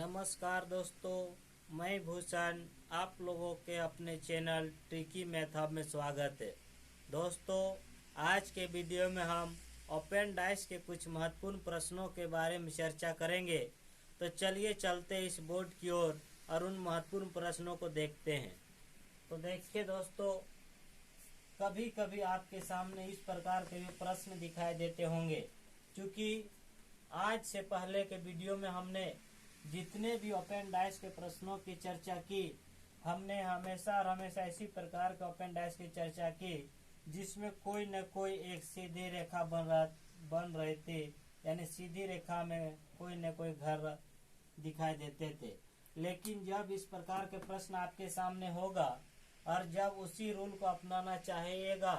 नमस्कार दोस्तों, मैं भूषण आप लोगों के अपने चैनल ट्रिकी मेथड में स्वागत है। दोस्तों, आज के वीडियो में हम ओपन डाइस के कुछ महत्वपूर्ण प्रश्नों के बारे में चर्चा करेंगे। तो चलिए चलते इस बोर्ड की ओर और उन महत्वपूर्ण प्रश्नों को देखते हैं। तो देखिए दोस्तों, कभी कभी आपके सामने इस प्रकार के भी प्रश्न दिखाई देते होंगे। क्योंकि आज से पहले के वीडियो में हमने जितने भी ओपन डाइस के प्रश्नों की चर्चा की, हमने हमेशा और हमेशा इसी प्रकार के ओपन डाइस की चर्चा की जिसमें कोई न कोई एक सीधी रेखा बन रही थी, यानी सीधी रेखा में कोई न कोई घर दिखाई देते थे। लेकिन जब इस प्रकार के प्रश्न आपके सामने होगा और जब उसी रूल को अपनाना चाहिएगा,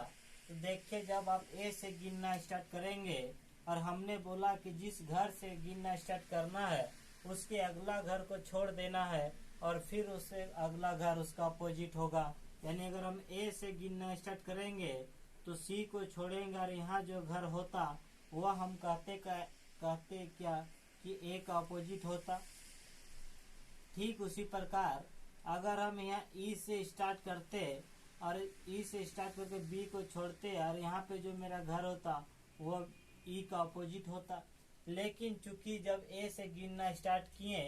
तो देखिए जब आप ए से गिनना स्टार्ट करेंगे और हमने बोला कि जिस घर से गिनना स्टार्ट करना है उसके अगला घर को छोड़ देना है और फिर उससे अगला घर उसका अपोजिट होगा। यानी अगर हम ए से गिनना स्टार्ट करेंगे तो सी को छोड़ेंगे और यहाँ जो घर होता वह हम कहते क्या कि ए का अपोजिट होता। ठीक उसी प्रकार अगर हम यहाँ ई से स्टार्ट करते और ई से स्टार्ट करके बी को छोड़ते और यहाँ पे जो मेरा घर होता वह ई का अपोजिट होता। लेकिन चूंकि जब ए से गिनना स्टार्ट किए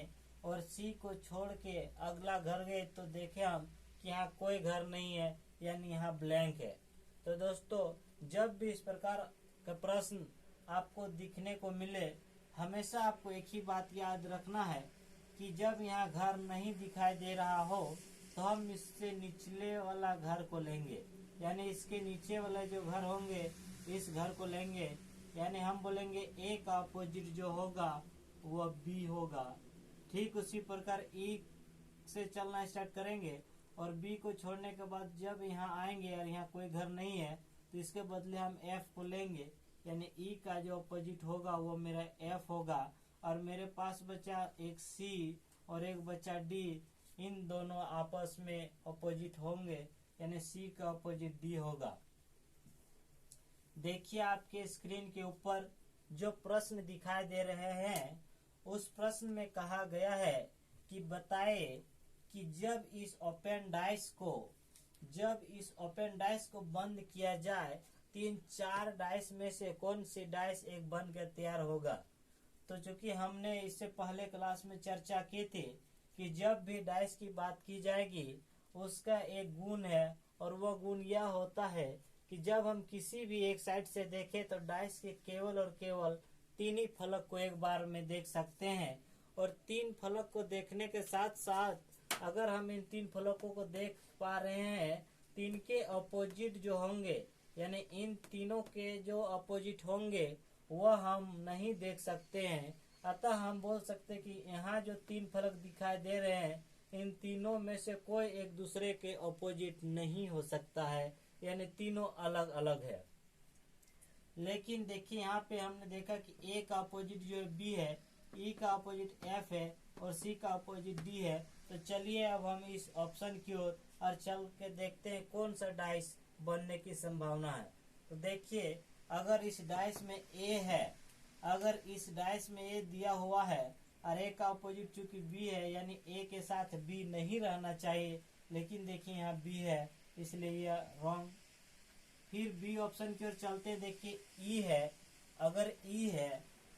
और सी को छोड़ के अगला घर गए तो देखे हम कि यहाँ कोई घर नहीं है, यानी यहाँ ब्लैंक है। तो दोस्तों, जब भी इस प्रकार का प्रश्न आपको दिखने को मिले, हमेशा आपको एक ही बात याद रखना है कि जब यहाँ घर नहीं दिखाई दे रहा हो तो हम इससे निचले वाला घर को लेंगे, यानी इसके नीचे वाला जो घर होंगे इस घर को लेंगे। यानी हम बोलेंगे ए का अपोजिट जो होगा वह बी होगा। ठीक उसी प्रकार ई से चलना स्टार्ट करेंगे और बी को छोड़ने के बाद जब यहाँ आएंगे और यहाँ कोई घर नहीं है तो इसके बदले हम एफ को लेंगे, यानी ई का जो अपोजिट होगा वो मेरा एफ होगा। और मेरे पास बचा एक सी और एक बचा डी, इन दोनों आपस में अपोजिट होंगे, यानी सी का अपोजिट डी होगा। देखिए आपके स्क्रीन के ऊपर जो प्रश्न दिखाई दे रहे हैं, उस प्रश्न में कहा गया है कि बताए कि जब इस ओपन डाइस को बंद किया जाए तो इन 4 डाइस में से कौन सी डाइस एक बनकर तैयार होगा। तो चूंकि हमने इससे पहले क्लास में चर्चा की थी कि जब भी डाइस की बात की जाएगी उसका एक गुण है, और वह गुण यह होता है कि जब हम किसी भी एक साइड से देखें तो डाइस के केवल और केवल 3 ही फलक को एक बार में देख सकते हैं। और 3 फलक को देखने के साथ साथ अगर हम इन 3 फलकों को देख पा रहे हैं तो इनके अपोजिट जो होंगे, यानी इन तीनों के जो अपोजिट होंगे वह हम नहीं देख सकते हैं। अतः हम बोल सकते कि यहाँ जो 3 फलक दिखाई दे रहे हैं इन तीनों में से कोई एक दूसरे के अपोजिट नहीं हो सकता है, यानी तीनों अलग अलग है। लेकिन देखिए यहाँ पे हमने देखा कि ए का अपोजिट जो बी है, ई का अपोजिट एफ है और सी का अपोजिट डी है। तो चलिए अब हम इस ऑप्शन की ओर और चल के देखते हैं कौन सा डाइस बनने की संभावना है। तो देखिए, अगर इस डाइस में ए है, अगर इस डाइस में ए दिया हुआ है और ए का अपोजिट चूंकि बी है, यानी ए के साथ बी नहीं रहना चाहिए, लेकिन देखिए यहाँ बी है इसलिए यह रॉन्ग। फिर बी ऑप्शन की ओर चलते, देखिए ई है, अगर ई है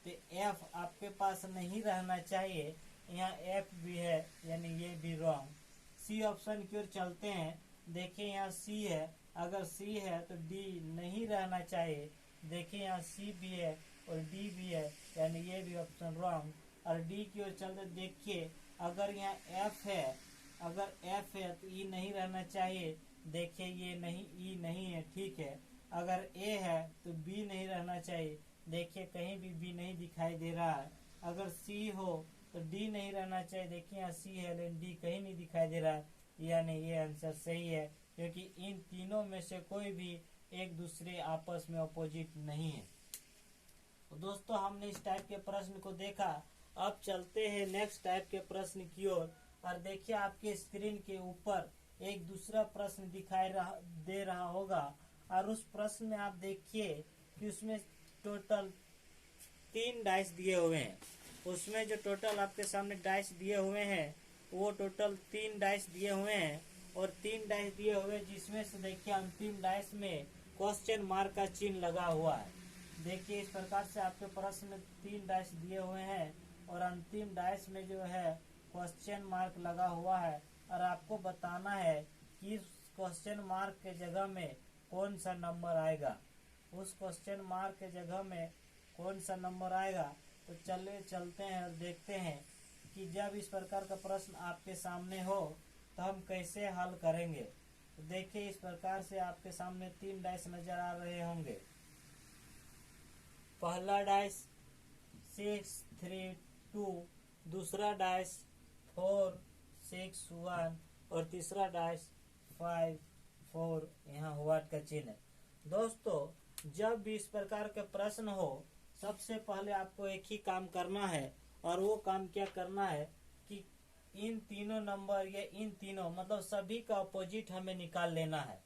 तो एफ आपके पास नहीं रहना चाहिए, यहाँ एफ भी है यानी ये भी रॉन्ग। सी ऑप्शन की ओर चलते हैं, देखिए यहाँ सी है, अगर सी है तो डी नहीं रहना चाहिए, देखिए यहाँ सी भी है और डी भी है, यानी ये भी ऑप्शन रॉन्ग। और डी की ओर चलते देखिए, अगर यहाँ एफ है, अगर एफ है तो ई नहीं रहना चाहिए, देखिए ये नहीं, ई नहीं है, ठीक है। अगर ए है तो बी नहीं रहना चाहिए, देखिए कहीं भी बी नहीं दिखाई दे रहा है। अगर सी हो तो डी नहीं रहना चाहिए, देखिए यहाँ सी है लेकिन डी कहीं नहीं दिखाई दे रहा है, यानी ये आंसर सही है, क्योंकि इन तीनों में से कोई भी एक दूसरे आपस में अपोजिट नहीं है। तो दोस्तों, हमने इस टाइप के प्रश्न को देखा। अब चलते हैं नेक्स्ट टाइप के प्रश्न की ओर। और देखिए आपके स्क्रीन के ऊपर एक दूसरा प्रश्न दिखाई दे रहा होगा, और उस प्रश्न में आप देखिए कि उसमें टोटल 3 डाइस दिए हुए हैं। उसमें जो टोटल आपके सामने डाइस दिए हुए हैं वो टोटल 3 डाइस दिए हुए हैं, और 3 डाइस दिए हुए जिसमें से देखिए अंतिम डाइस में क्वेश्चन मार्क का चिन्ह लगा हुआ है। देखिए इस प्रकार से आपके प्रश्न में 3 डाइस दिए हुए हैं और अंतिम डाइस में जो है क्वेश्चन मार्क लगा हुआ है, और आपको बताना है कि इस क्वेश्चन मार्क के जगह में कौन सा नंबर आएगा। उस क्वेश्चन मार्क के जगह में कौन सा नंबर आएगा, तो चलिए चलते हैं और देखते हैं कि जब इस प्रकार का प्रश्न आपके सामने हो तो हम कैसे हल करेंगे। तो देखिए इस प्रकार से आपके सामने 3 डाइस नजर आ रहे होंगे। पहला डाइस 6 3 2, दूसरा डाइस 4 6 1 और तीसरा डाइस 5 4। यहाँ व्हाट का चिन्ह है। दोस्तों जब भी इस प्रकार के प्रश्न हो सबसे पहले आपको एक ही काम करना है, और वो काम क्या करना है कि इन तीनों नंबर या इन तीनों मतलब सभी का अपोजिट हमें निकाल लेना है।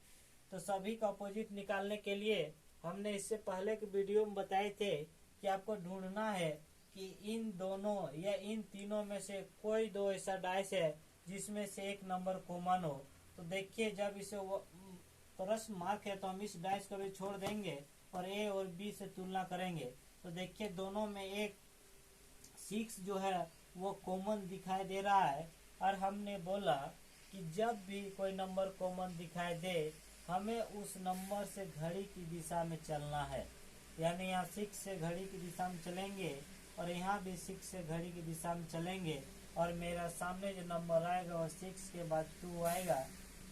तो सभी का अपोजिट निकालने के लिए हमने इससे पहले के वीडियो में बताए थे कि आपको ढूंढना है कि इन दोनों या इन तीनों में से कोई दो ऐसा डाइस है जिसमें से एक नंबर कॉमन हो। तो देखिए जब इसे प्रश्न मार्क है तो हम इस डाइस को भी छोड़ देंगे और ए और बी से तुलना करेंगे। तो देखिए दोनों में एक 6 जो है वो कॉमन दिखाई दे रहा है, और हमने बोला कि जब भी कोई नंबर कॉमन दिखाई दे हमें उस नंबर से घड़ी की दिशा में चलना है। यानी यहाँ 6 से घड़ी की दिशा में चलेंगे और यहाँ भी 6 से घड़ी की दिशा में चलेंगे, और मेरा सामने जो नंबर आएगा वो 6 के बाद 2 आएगा,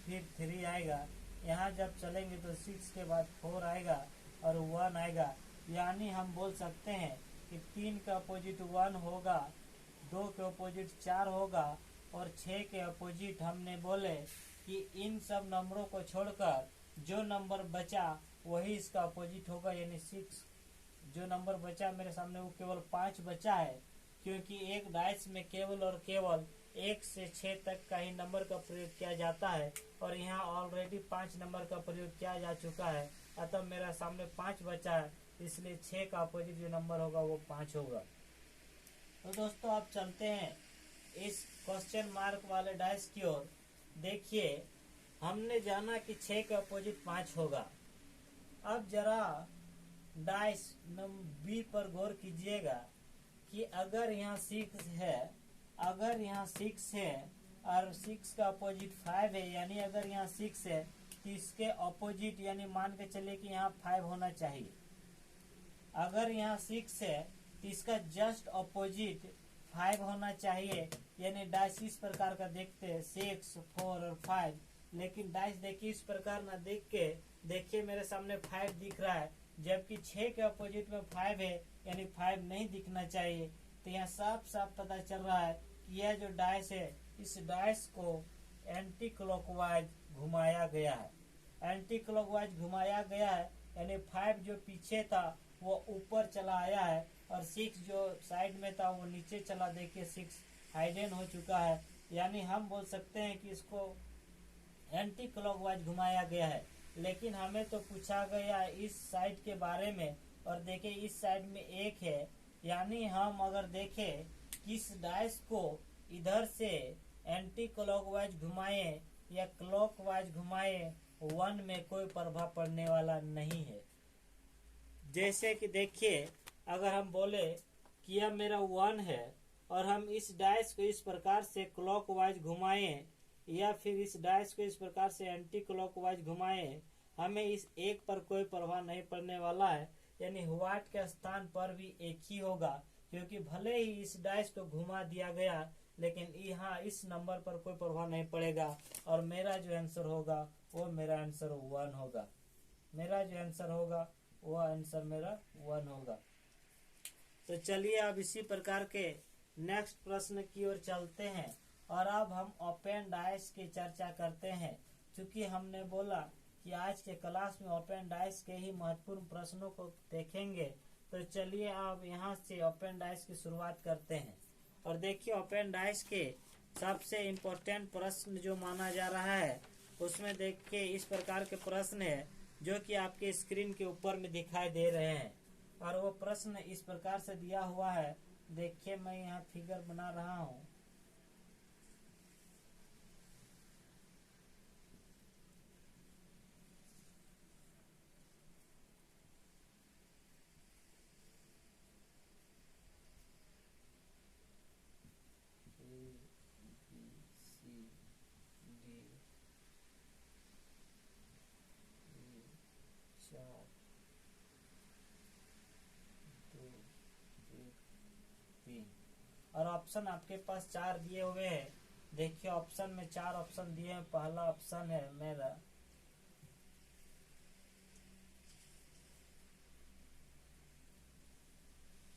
फिर 3 आएगा। यहाँ जब चलेंगे तो 6 के बाद 4 आएगा और 1 आएगा। यानी हम बोल सकते हैं कि 3 का अपोजिट 1 होगा, 2 के अपोजिट 4 होगा, और 6 के अपोजिट हमने बोले कि इन सब नंबरों को छोड़कर जो नंबर बचा वही इसका अपोजिट होगा। यानी 6 जो नंबर बचा मेरे सामने वो केवल 5 बचा है, क्योंकि एक डाइस में केवल और केवल 1 से 6 तक का ही नंबर का प्रयोग किया जाता है, और यहाँ ऑलरेडी 5 नंबर का प्रयोग किया जा चुका है। अतः मेरा सामने 5 बचा है, इसलिए 6 का अपोजिट जो नंबर होगा वो 5 होगा। तो दोस्तों आप चलते हैं इस क्वेश्चन मार्क वाले डाइस की ओर। देखिए हमने जाना कि 6 का अपोजिट 5 होगा। अब जरा डाइस बी पर गौर कीजिएगा कि अगर यहाँ 6 है, अगर यहाँ 6 है और 6 का अपोजिट 5 है, यानी अगर यहाँ 6 है तो इसके अपोजिट यानी मान के चलिए कि यहाँ 5 होना चाहिए। अगर यहाँ 6 है तो इसका जस्ट अपोजिट 5 होना चाहिए। यानी डाइस इस प्रकार का देखते हैं 6 4 और 5, लेकिन डाइस देखिए इस प्रकार ना देख के देखिए मेरे सामने 5 दिख रहा है, जबकि 6 के अपोजिट में 5 है, यानी 5 नहीं दिखना चाहिए। तो यहाँ साफ साफ पता चल रहा है कि यह जो डाइस है इस डाइस को एंटी क्लॉकवाइज घुमाया गया है। एंटी क्लॉकवाइज घुमाया गया है, यानी 5 जो पीछे था वो ऊपर चला आया है, और 6 जो साइड में था वो नीचे चला। देखिए 6 हाइडन हो चुका है। यानी हम बोल सकते हैं कि इसको एंटी क्लॉकवाइज घुमाया गया है। लेकिन हमें तो पूछा गया इस साइड के बारे में, और देखें इस साइड में 1 है। यानी हम अगर देखें कि इस डाइस को इधर से एंटी क्लॉकवाइज घुमाए या क्लॉकवाइज घुमाए 1 में कोई प्रभाव पड़ने वाला नहीं है। जैसे कि देखिए अगर हम बोले कि यह मेरा 1 है और हम इस डाइस को इस प्रकार से क्लॉकवाइज घुमाएं या फिर इस डाइस को इस प्रकार से एंटी क्लॉकवाइज घुमाएं, हमें इस 1 पर कोई प्रभाव नहीं पड़ने वाला है। यानी व्हाट के स्थान पर भी 1 ही होगा, क्योंकि भले ही इस डाइस को घुमा दिया गया लेकिन यहाँ इस नंबर पर कोई प्रभाव नहीं पड़ेगा, और मेरा जो आंसर होगा वो मेरा आंसर 1 होगा। मेरा जो आंसर होगा वो आंसर मेरा 1 होगा। तो चलिए अब इसी प्रकार के नेक्स्ट प्रश्न की ओर चलते हैं, और अब हम ओपन डाइस की चर्चा करते हैं। क्योंकि हमने बोला कि आज के क्लास में ओपन डाइस के ही महत्वपूर्ण प्रश्नों को देखेंगे, तो चलिए अब यहाँ से ओपन डाइस की शुरुआत करते हैं। और देखिए ओपन डाइस के सबसे इम्पोर्टेंट प्रश्न जो माना जा रहा है उसमें देखिए इस प्रकार के प्रश्न है जो कि आपके स्क्रीन के ऊपर में दिखाई दे रहे हैं। और वो प्रश्न इस प्रकार से दिया हुआ है देखिए मैं यहाँ फिगर बना रहा हूँ। चार, दो, एक, तीन, और ऑप्शन आपके पास 4 दिए हुए हैं। देखिए ऑप्शन में 4 ऑप्शन दिए हैं। पहला ऑप्शन है मेरा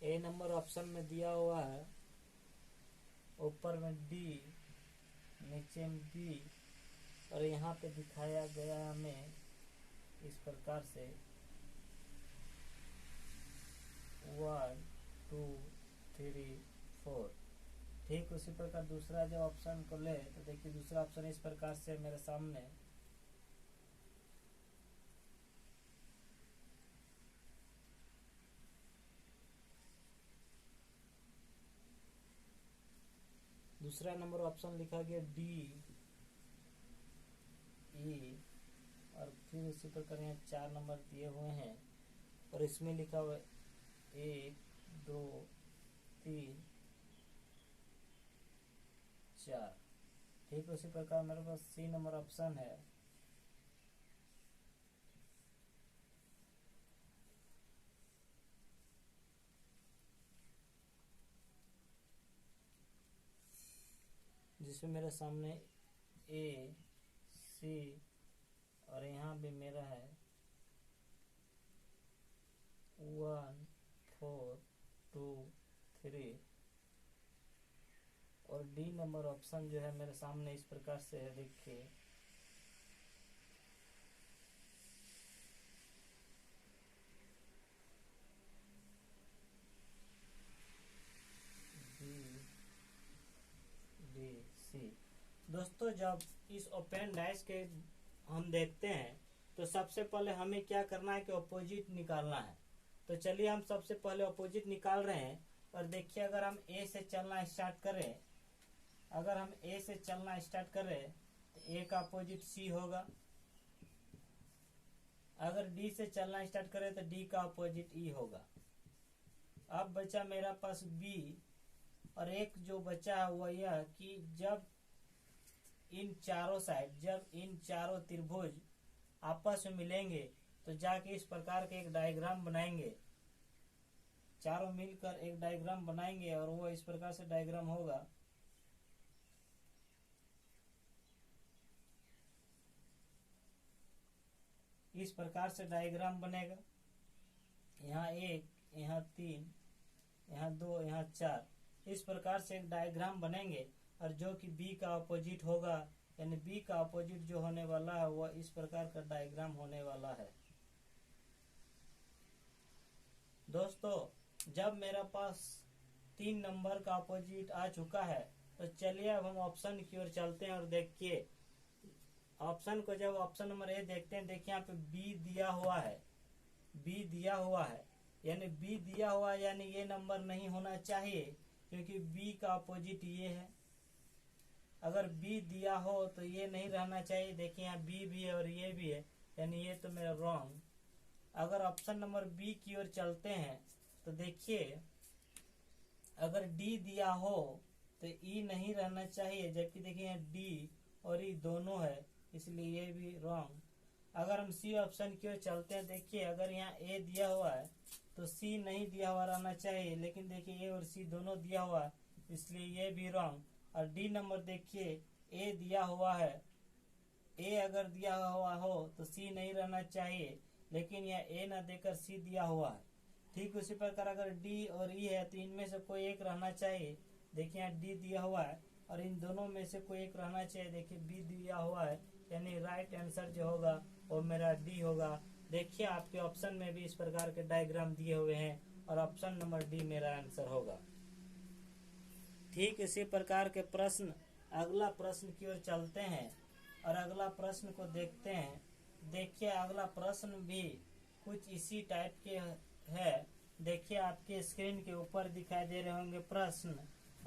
ए नंबर ऑप्शन में दिया हुआ है, ऊपर में डी, नीचे में बी, और यहाँ पे दिखाया गया हमें इस प्रकार से 1 2 3 4। ठीक उसी प्रकार दूसरा जो ऑप्शन को ले तो देखिए दूसरा ऑप्शन इस प्रकार से मेरे सामने दूसरा नंबर ऑप्शन लिखा गया डी ई, और फिर उसी प्रकार यहाँ 4 नंबर दिए हुए हैं और इसमें लिखा हुआ 1 2 3 4। ठीक उसी प्रकार मेरे पास सी नंबर ऑप्शन है। जिसमें मेरे सामने ए सी और यहाँ भी मेरा है 1 4 2 3, और डी नंबर ऑप्शन जो है मेरे सामने इस प्रकार से है। देखिए डी सी। दोस्तों जब इस ओपन डाइस के हम देखते हैं तो सबसे पहले हमें क्या करना है कि अपोजिट निकालना है। तो चलिए हम सबसे पहले अपोजिट निकाल रहे हैं। और देखिए अगर हम ए से चलना स्टार्ट करें, अगर हम ए से चलना स्टार्ट करें तो ए का अपोजिट सी होगा। अगर डी से चलना स्टार्ट करें तो डी का अपोजिट ई होगा। अब बचा मेरा पास बी, और एक जो बचा है वह यह कि जब इन चारों साइड, जब इन चारों त्रिभुज आपस में मिलेंगे तो जाके इस प्रकार के एक डायग्राम बनाएंगे। चारों मिलकर एक डायग्राम बनाएंगे और वो इस प्रकार से डायग्राम होगा। इस प्रकार से डायग्राम बनेगा। यहाँ 1, यहाँ 3, यहाँ 2, यहाँ 4, इस प्रकार से एक डायग्राम बनेंगे। और जो कि बी का अपोजिट होगा, यानी बी का अपोजिट जो होने वाला है वह इस प्रकार का डायग्राम होने वाला है। दोस्तों जब मेरे पास 3 नंबर का अपोजिट आ चुका है तो चलिए अब हम ऑप्शन की ओर चलते हैं। और देखिए ऑप्शन को, जब ऑप्शन नंबर ए देखते हैं, देखिए यहाँ पे बी दिया हुआ है, बी दिया हुआ है, यानी बी दिया हुआ है, यानी ये नंबर नहीं होना चाहिए क्योंकि बी का अपोजिट ये है। अगर बी दिया हो तो ये नहीं रहना चाहिए। देखिए यहाँ बी भी है और ये भी है, यानी ये तो मेरा रॉन्ग। अगर ऑप्शन नंबर बी की ओर चलते हैं तो देखिए अगर डी दिया हो तो ई नहीं रहना चाहिए, जबकि देखिए यहाँ डी और ई दोनों है, इसलिए ये भी रॉन्ग। अगर हम सी ऑप्शन की ओर चलते हैं, देखिए अगर यहाँ ए दिया हुआ है तो सी नहीं दिया हुआ रहना चाहिए, लेकिन देखिए ए और सी दोनों दिया हुआ है, इसलिए ये भी रॉन्ग। और डी नंबर देखिए ए दिया हुआ है, ए अगर दिया हुआ हो तो सी नहीं रहना चाहिए, लेकिन यह ए ना देकर सी दिया हुआ है। ठीक उसी प्रकार अगर डी और ई है तो इनमें से कोई एक रहना चाहिए। देखिए यहाँ डी दिया हुआ है और इन दोनों में से कोई एक रहना चाहिए। देखिए बी दिया हुआ है, यानी राइट आंसर जो होगा वो मेरा डी होगा। देखिए आपके ऑप्शन में भी इस प्रकार के डायग्राम दिए हुए हैं और ऑप्शन नंबर डी मेरा आंसर होगा। ठीक इसी प्रकार के प्रश्न, अगला प्रश्न की ओर चलते हैं और अगला प्रश्न को देखते हैं। देखिए अगला प्रश्न भी कुछ इसी टाइप के है देखिए आपके स्क्रीन के ऊपर दिखाई दे रहे होंगे प्रश्न,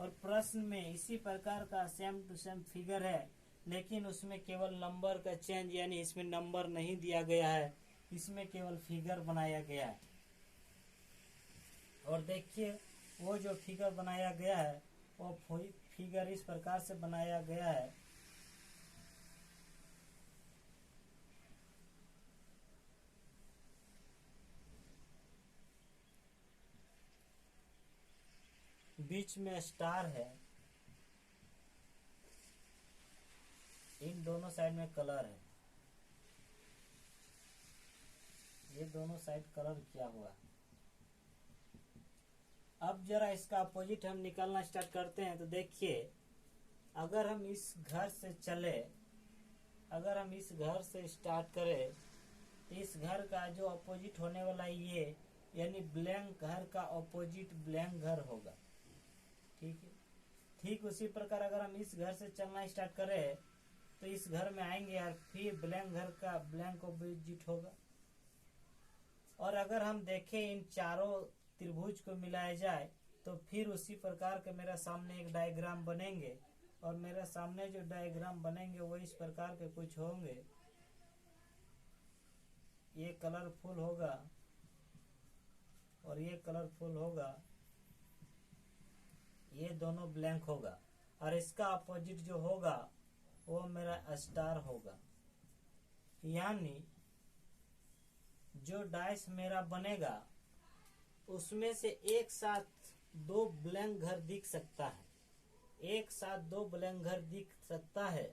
और प्रश्न में इसी प्रकार का सेम टू सेम फिगर है, लेकिन उसमें केवल नंबर का चेंज, यानी इसमें नंबर नहीं दिया गया है, इसमें केवल फिगर बनाया गया है। और देखिए वो जो फिगर बनाया गया है वो फिगर इस प्रकार से बनाया गया है। बीच में स्टार है, इन दोनों साइड में कलर है, ये दोनों साइड कलर किया हुआ है। अब जरा इसका अपोजिट हम निकालना स्टार्ट करते हैं। तो देखिए अगर हम इस घर से चले, अगर हम इस घर से स्टार्ट करें तो इस घर का जो अपोजिट होने वाला ये, यानी ब्लैंक घर का अपोजिट ब्लैंक घर होगा। ठीक है, ठीक उसी प्रकार अगर हम इस घर से चलना स्टार्ट करें तो इस घर में आएंगे और फिर ब्लैंक घर का ब्लैंक अपोजिट होगा। और अगर हम देखें इन चारों त्रिभुज को मिलाया जाए तो फिर उसी प्रकार के मेरा सामने एक डायग्राम बनेंगे, और मेरे सामने जो डायग्राम बनेंगे वो इस प्रकार के कुछ होंगे। ये कलरफुल होगा और ये कलरफुल होगा, ये दोनों ब्लैंक होगा, और इसका अपोजिट जो होगा वो मेरा स्टार होगा। यानी जो डाइस मेरा बनेगा उसमें से एक साथ दो ब्लैंक घर दिख सकता है, एक साथ दो ब्लैंक घर दिख सकता है,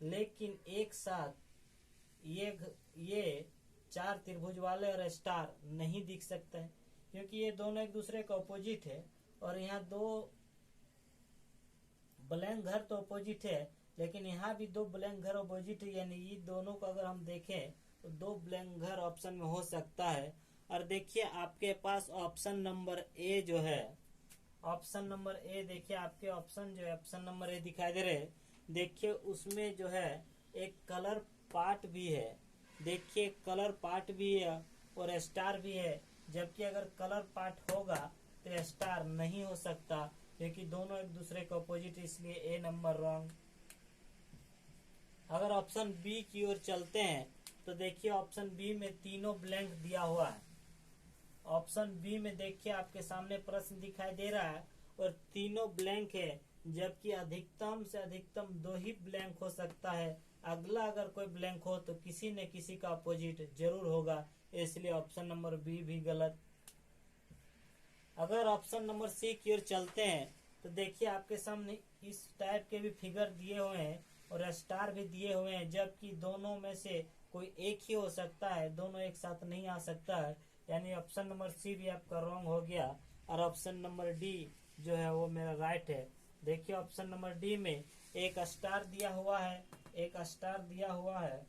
लेकिन एक साथ ये चार त्रिभुज वाले और स्टार नहीं दिख सकता है, क्योंकि ये दोनों एक दूसरे का अपोजिट है। और यहाँ दो ब्लैंक घर तो अपोजिट है, लेकिन यहाँ भी दो ब्लैंक घर अपोजिट है, यानी ये दोनों को अगर हम देखें तो दो ब्लैंक घर ऑप्शन में हो सकता है। और देखिए आपके पास ऑप्शन नंबर ए जो है, ऑप्शन नंबर ए देखिए आपके ऑप्शन जो है ऑप्शन नंबर ए दिखाई दे रहे, देखिए उसमें जो है एक कलर पार्ट भी है, देखिए कलर पार्ट भी है और स्टार भी है। जबकि अगर कलर पार्ट होगा तो स्टार नहीं हो सकता, क्योंकि दोनों एक दूसरे के अपोजिट, इसलिए ए नंबर रॉन्ग। अगर ऑप्शन बी की ओर चलते हैं तो देखिए ऑप्शन बी में तीनों ब्लैंक दिया हुआ है। ऑप्शन बी में देखिए आपके सामने प्रश्न दिखाई दे रहा है और तीनों ब्लैंक है, जबकि अधिकतम से अधिकतम दो ही ब्लैंक हो सकता है। अगला अगर कोई ब्लैंक हो तो किसी न किसी का अपोजिट जरूर होगा, इसलिए ऑप्शन नंबर बी भी गलत। अगर ऑप्शन नंबर सी की ओर चलते हैं तो देखिए आपके सामने इस टाइप के भी फिगर दिए हुए हैं और स्टार भी दिए हुए हैं, जबकि दोनों में से कोई एक ही हो सकता है, दोनों एक साथ नहीं आ सकता है। यानी ऑप्शन नंबर सी भी आपका रॉन्ग हो गया, और ऑप्शन नंबर डी जो है वो मेरा राइट है। देखिए ऑप्शन नंबर डी में एक स्टार दिया हुआ है, एक स्टार दिया हुआ है,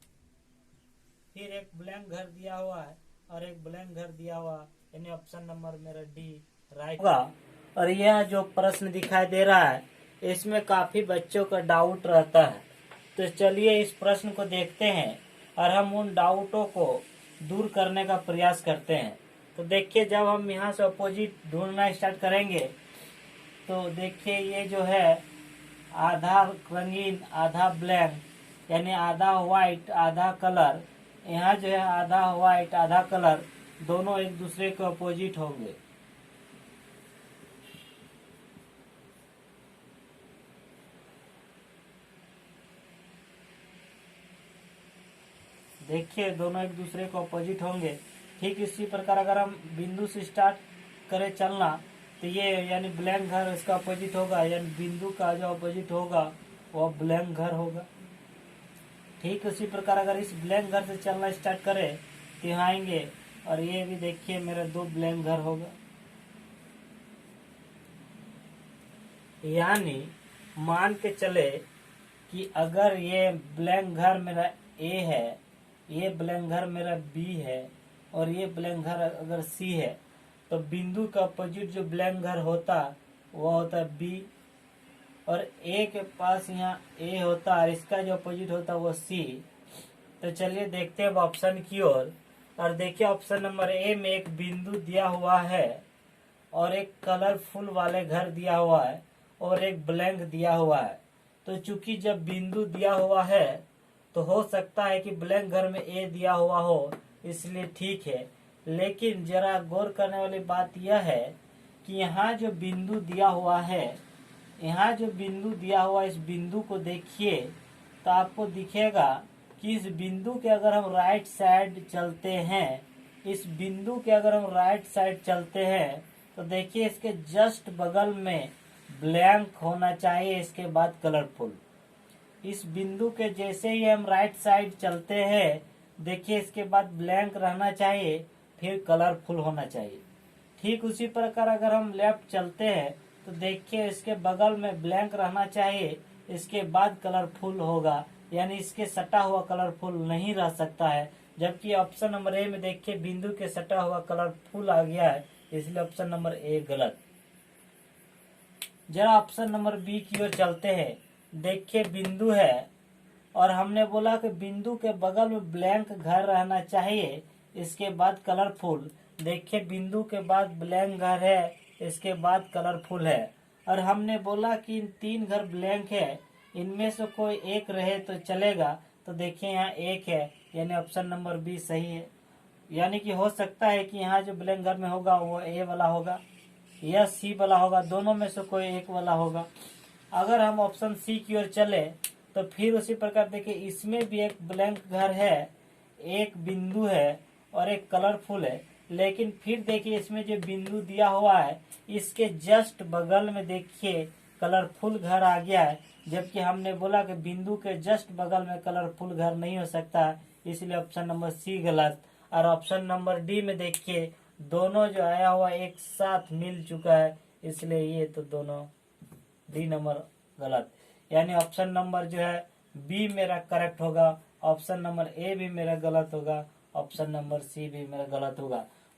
फिर एक ब्लैंक घर दिया हुआ है और एक ब्लैंक घर दिया हुआ, यानी ऑप्शन नंबर मेरा डी राइट होगा। और यह जो प्रश्न दिखाई दे रहा है इसमें काफी बच्चों का डाउट रहता है, तो चलिए इस प्रश्न को देखते हैं और हम उन डाउटों को दूर करने का प्रयास करते हैं। तो देखिए जब हम यहाँ से अपोजिट ढूंढना स्टार्ट करेंगे तो देखिए ये जो है आधा रंगीन आधा ब्लैक, यानी आधा व्हाइट आधा कलर, यहाँ जो है आधा व्हाइट आधा कलर, दोनों एक दूसरे के अपोजिट होंगे। देखिए दोनों एक दूसरे को अपोजिट होंगे। ठीक इसी प्रकार अगर हम बिंदु से स्टार्ट करें चलना तो ये यानी ब्लैंक घर इसका अपोजिट होगा, यानी बिंदु का जो अपोजिट होगा वो ब्लैंक घर होगा। ठीक उसी प्रकार अगर इस ब्लैंक घर से चलना स्टार्ट करें तो यहाँ आएंगे और ये भी देखिए मेरा दो ब्लैंक घर होगा। यानी मान के चले कि अगर ये ब्लैंक घर मेरा ए है, ये ब्लैंक घर मेरा बी है और ये ब्लैंक घर अगर सी है, तो बिंदु का अपोजिट जो ब्लैंक घर होता वो होता बी, और ए के पास यहाँ ए होता और इसका जो अपोजिट होता वो सी। तो चलिए देखते हैं ऑप्शन की ओर। और देखिए ऑप्शन नंबर ए में एक बिंदु दिया हुआ है और एक कलरफुल वाले घर दिया हुआ है और एक ब्लैंक दिया हुआ है। तो चूंकि जब बिंदु दिया हुआ है तो हो सकता है कि ब्लैंक घर में ए दिया हुआ हो, इसलिए ठीक है। लेकिन जरा गौर करने वाली बात यह है कि यहाँ जो बिंदु दिया हुआ है, यहाँ जो बिंदु दिया हुआ इस बिंदु को देखिए तो आपको दिखेगा कि इस बिंदु के अगर हम राइट साइड चलते हैं, इस बिंदु के अगर हम राइट साइड चलते हैं तो देखिए इसके जस्ट बगल में ब्लैंक होना चाहिए, इसके बाद कलरफुल। इस बिंदु के जैसे ही हम राइट साइड चलते हैं देखिए इसके बाद ब्लैंक रहना चाहिए, फिर कलरफुल होना चाहिए। ठीक उसी प्रकार अगर हम लेफ्ट चलते हैं तो देखिए इसके बगल में ब्लैंक रहना चाहिए, इसके बाद कलरफुल होगा, यानी इसके सटा हुआ कलरफुल नहीं रह सकता है। जबकि ऑप्शन नंबर ए में देखिए बिंदु के सटा हुआ कलरफुल आ गया है, इसलिए ऑप्शन नंबर ए गलत। जरा ऑप्शन नंबर बी की ओर चलते हैं। देखिए बिंदु है और हमने बोला कि बिंदु के बगल में ब्लैंक घर रहना चाहिए, इसके बाद कलरफुल। देखिए बिंदु के बाद ब्लैंक घर है, इसके बाद कलरफुल है। और हमने बोला कि इन 3 घर ब्लैंक है, इनमें से कोई एक रहे तो चलेगा। तो देखिए यहाँ एक है, यानी ऑप्शन नंबर बी सही है। यानी कि हो सकता है कि यहाँ जो ब्लैंक घर में होगा वो ए वाला होगा या सी वाला होगा, दोनों में से कोई एक वाला होगा। अगर हम ऑप्शन सी की ओर चले तो फिर उसी प्रकार देखिए इसमें भी एक ब्लैंक घर है, एक बिंदु है और एक कलरफुल है। लेकिन फिर देखिए इसमें जो बिंदु दिया हुआ है इसके जस्ट बगल में देखिए कलरफुल घर आ गया है, जबकि हमने बोला कि बिंदु के जस्ट बगल में कलरफुल घर नहीं हो सकता, इसलिए ऑप्शन नंबर सी गलत। और ऑप्शन नंबर डी में देखिए दोनों जो आया हुआ एक साथ मिल चुका है, इसलिए ये तो दोनों डी नंबर गलत। यानी ऑप्शन नंबर जो है बी मेरा करेक्ट होगा, ऑप्शन नंबर ए भी मेरा गलत होगा, ऑप्शन नंबर सी भी मेरा गलत होगा।